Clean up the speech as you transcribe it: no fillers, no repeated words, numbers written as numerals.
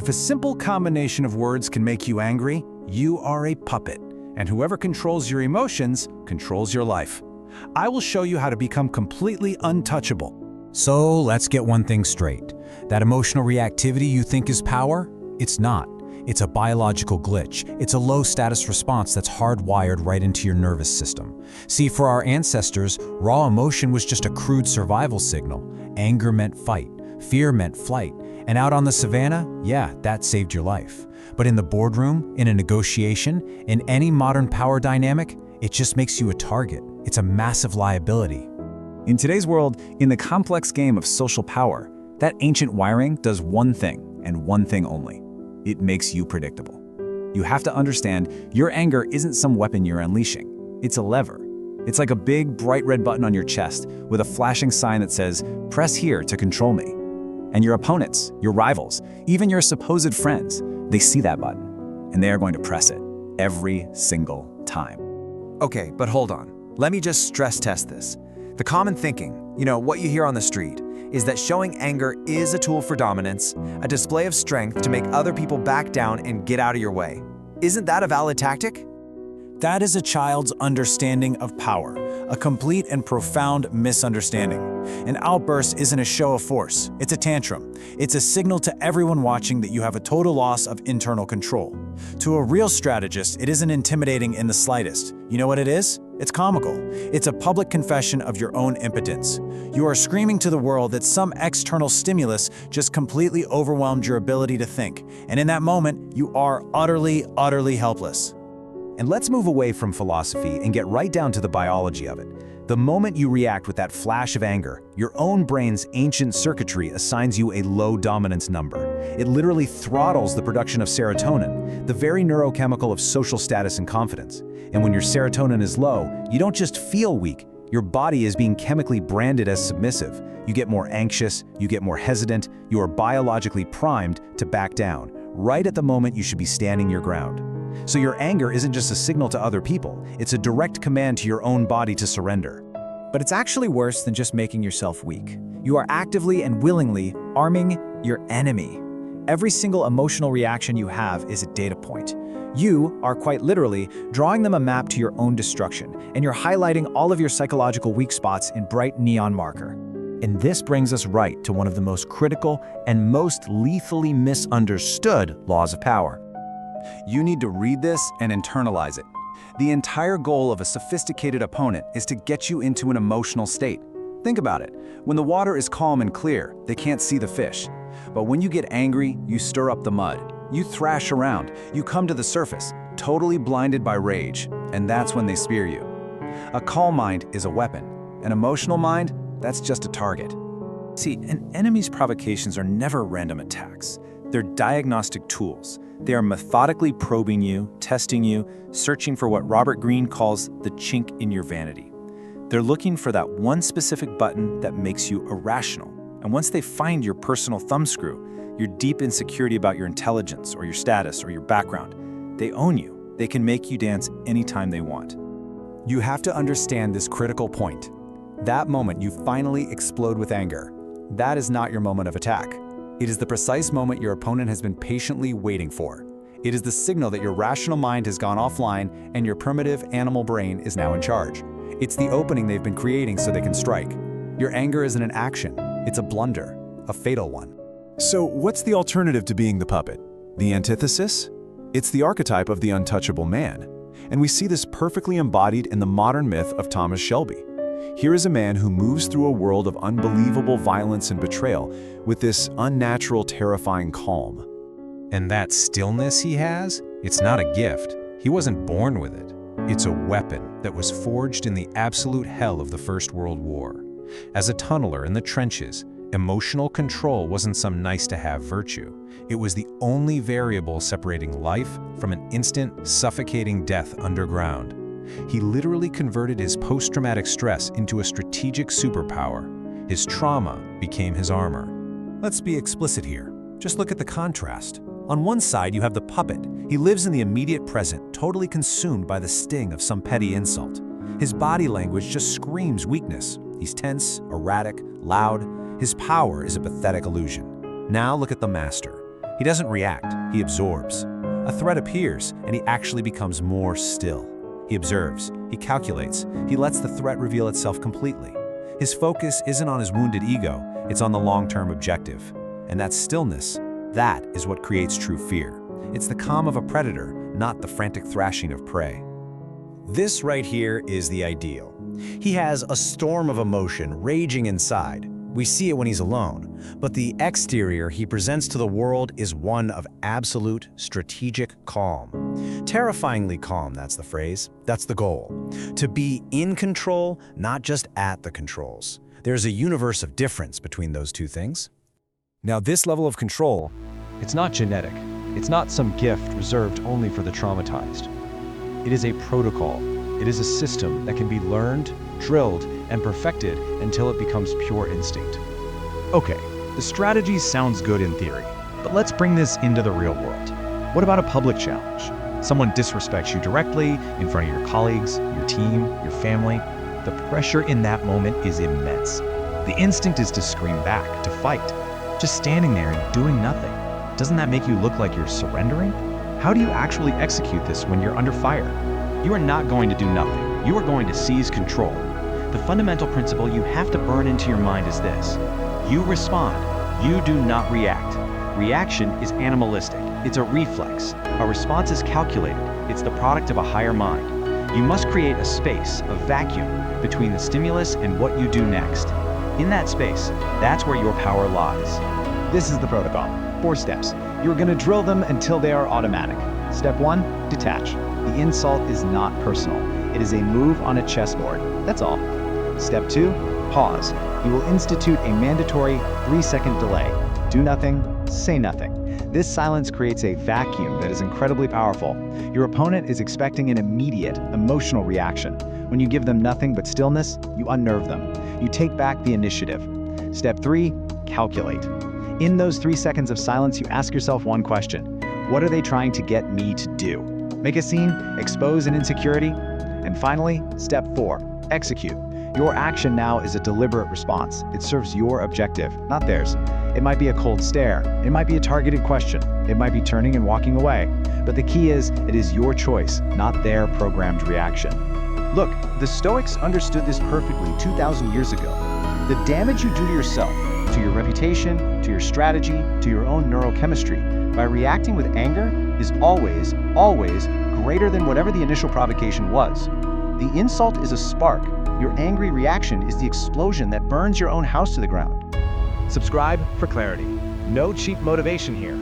If a simple combination of words can make you angry, you are a puppet, and whoever controls your emotions controls your life. I will show you how to become completely untouchable. So let's get one thing straight. That emotional reactivity you think is power? It's not. It's a biological glitch. It's a low-status response that's hardwired right into your nervous system. See, for our ancestors, raw emotion was just a crude survival signal. Anger meant fight, fear meant flight, and out on the savannah, yeah, that saved your life. But in the boardroom, in a negotiation, in any modern power dynamic, it just makes you a target. It's a massive liability. In today's world, in the complex game of social power, that ancient wiring does one thing, and one thing only. It makes you predictable. You have to understand your anger isn't some weapon you're unleashing. It's a lever. It's like a big, bright red button on your chest with a flashing sign that says, "Press here to control me." And your opponents, your rivals, even your supposed friends, they see that button, and they are going to press it every single time. Okay, but hold on. Let me just stress test this. The common thinking, what you hear on the street, is that showing anger is a tool for dominance, a display of strength to make other people back down and get out of your way. Isn't that a valid tactic? That is a child's understanding of power, a complete and profound misunderstanding. An outburst isn't a show of force, it's a tantrum. It's a signal to everyone watching that you have a total loss of internal control. To a real strategist, it isn't intimidating in the slightest. You know what it is? It's comical. It's a public confession of your own impotence. You are screaming to the world that some external stimulus just completely overwhelmed your ability to think. And in that moment, you are utterly, utterly helpless. And let's move away from philosophy and get right down to the biology of it. The moment you react with that flash of anger, your own brain's ancient circuitry assigns you a low dominance number. It literally throttles the production of serotonin, the very neurochemical of social status and confidence. And when your serotonin is low, you don't just feel weak, your body is being chemically branded as submissive. You get more anxious, you get more hesitant, you are biologically primed to back down, right at the moment you should be standing your ground. So your anger isn't just a signal to other people, it's a direct command to your own body to surrender. But it's actually worse than just making yourself weak. You are actively and willingly arming your enemy. Every single emotional reaction you have is a data point. You are quite literally drawing them a map to your own destruction, and you're highlighting all of your psychological weak spots in bright neon marker. And this brings us right to one of the most critical and most lethally misunderstood laws of power. You need to read this and internalize it. The entire goal of a sophisticated opponent is to get you into an emotional state. Think about it. When the water is calm and clear, they can't see the fish. But when you get angry, you stir up the mud. You thrash around. You come to the surface, totally blinded by rage. And that's when they spear you. A calm mind is a weapon. An emotional mind, that's just a target. See, an enemy's provocations are never random attacks. They're diagnostic tools. They are methodically probing you, testing you, searching for what Robert Greene calls the chink in your vanity. They're looking for that one specific button that makes you irrational. And once they find your personal thumbscrew, your deep insecurity about your intelligence or your status or your background, they own you. They can make you dance anytime they want. You have to understand this critical point. That moment you finally explode with anger, that is not your moment of attack. It is the precise moment your opponent has been patiently waiting for. It is the signal that your rational mind has gone offline and your primitive animal brain is now in charge. It's the opening they've been creating so they can strike. Your anger isn't an action, it's a blunder, a fatal one. So what's the alternative to being the puppet? The antithesis? It's the archetype of the untouchable man. And we see this perfectly embodied in the modern myth of Thomas Shelby. Here is a man who moves through a world of unbelievable violence and betrayal with this unnatural, terrifying calm. And that stillness he has, it's not a gift. He wasn't born with it. It's a weapon that was forged in the absolute hell of the First World War. As a tunneler in the trenches, emotional control wasn't some nice-to-have virtue. It was the only variable separating life from an instant, suffocating death underground. He literally converted his post-traumatic stress into a strategic superpower. His trauma became his armor. Let's be explicit here. Just look at the contrast. On one side, you have the puppet. He lives in the immediate present, totally consumed by the sting of some petty insult. His body language just screams weakness. He's tense, erratic, loud. His power is a pathetic illusion. Now look at the master. He doesn't react, he absorbs. A threat appears, and he actually becomes more still. He observes, he calculates, he lets the threat reveal itself completely. His focus isn't on his wounded ego, it's on the long-term objective. And that stillness, that is what creates true fear. It's the calm of a predator, not the frantic thrashing of prey. This right here is the ideal. He has a storm of emotion raging inside. We see it when he's alone, but the exterior he presents to the world is one of absolute strategic calm. Terrifyingly calm, that's the phrase. That's the goal. To be in control, not just at the controls. There's a universe of difference between those two things. Now, this level of control, It's not genetic. It's not some gift reserved only for the traumatized. It is a protocol. It is a system that can be learned, drilled, and perfected until it becomes pure instinct. Okay, the strategy sounds good in theory, but let's bring this into the real world. What about a public challenge? Someone disrespects you directly in front of your colleagues, your team, your family. The pressure in that moment is immense. The instinct is to scream back, to fight. Just standing there and doing nothing. Doesn't that make you look like you're surrendering? How do you actually execute this when you're under fire? You are not going to do nothing. You are going to seize control. The fundamental principle you have to burn into your mind is this. You respond. You do not react. Reaction is animalistic. It's a reflex. A response is calculated. It's the product of a higher mind. You must create a space, a vacuum, between the stimulus and what you do next. In that space, that's where your power lies. This is the protocol. 4 steps. You're going to drill them until they are automatic. Step 1, detach. The insult is not personal. It is a move on a chessboard. That's all. Step 2, pause. You will institute a mandatory 3-second delay. Do nothing, say nothing. This silence creates a vacuum that is incredibly powerful. Your opponent is expecting an immediate, emotional reaction. When you give them nothing but stillness, you unnerve them. You take back the initiative. Step 3, calculate. In those 3 seconds of silence, you ask yourself one question. What are they trying to get me to do? Make a scene, expose an insecurity. And finally, step 4, execute. Your action now is a deliberate response. It serves your objective, not theirs. It might be a cold stare. It might be a targeted question. It might be turning and walking away. But the key is, it is your choice, not their programmed reaction. Look, the Stoics understood this perfectly 2,000 years ago. The damage you do to yourself, to your reputation, to your strategy, to your own neurochemistry, by reacting with anger is always, always greater than whatever the initial provocation was. The insult is a spark. Your angry reaction is the explosion that burns your own house to the ground. Subscribe for clarity. No cheap motivation here.